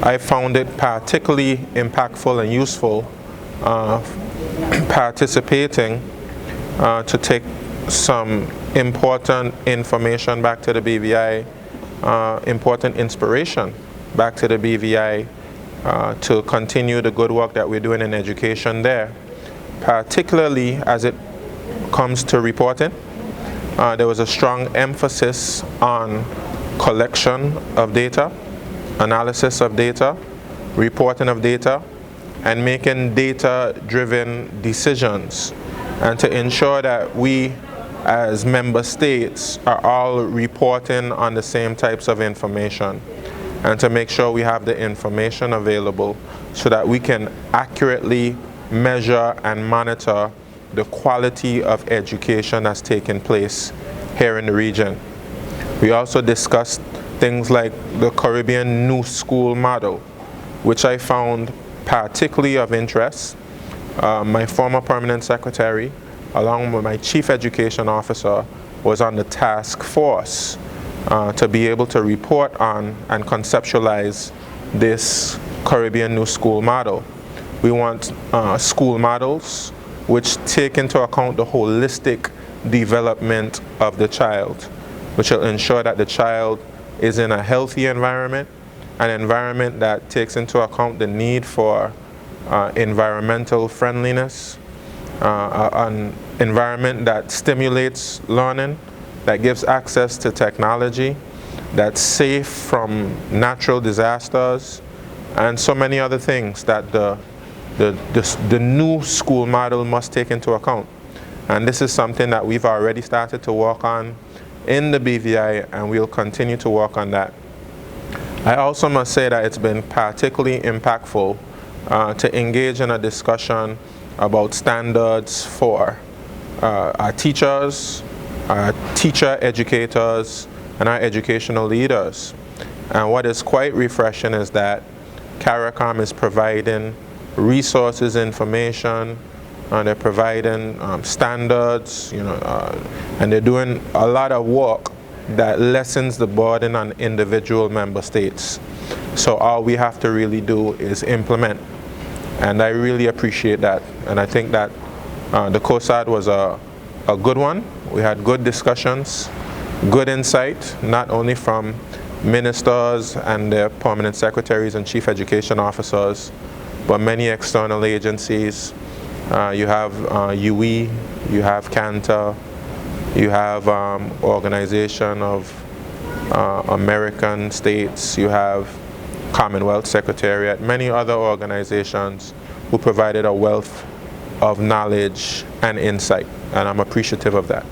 I found it particularly impactful and useful participating to take some important information back to the BVI, important inspiration back to the BVI to continue the good work that we're doing in education there, particularly as it comes to reporting. There was a strong emphasis on collection of data, analysis of data, reporting of data, and making data-driven decisions, and to ensure that we as member states are all reporting on the same types of information, and to make sure we have the information available so that we can accurately measure and monitor the quality of education that's taking place here in the region. We also discussed things like the Caribbean New School model, which I found particularly of interest. My former permanent secretary, along with my chief education officer, was on the task force to be able to report on and conceptualize this Caribbean New School model. We want school models which take into account the holistic development of the child, which will ensure that the child is in a healthy environment, an environment that takes into account the need for environmental friendliness, an environment that stimulates learning, that gives access to technology, that's safe from natural disasters, and so many other things that the new school model must take into account. And this is something that we've already started to work on in the BVI, and we'll continue to work on that. I also must say that it's been particularly impactful to engage in a discussion about standards for our teachers, our teacher educators, and our educational leaders. And what is quite refreshing is that CARICOM is providing resources, information, they're providing standards, and they're doing a lot of work that lessens the burden on individual member states. So all we have to really do is implement. And I really appreciate that. And I think that the COHSOD was a good one. We had good discussions, good insight, not only from ministers and their permanent secretaries and chief education officers, but many external agencies. You have UE, you have CANTA, you have Organization of American States, you have Commonwealth Secretariat, many other organizations who provided a wealth of knowledge and insight, and I'm appreciative of that.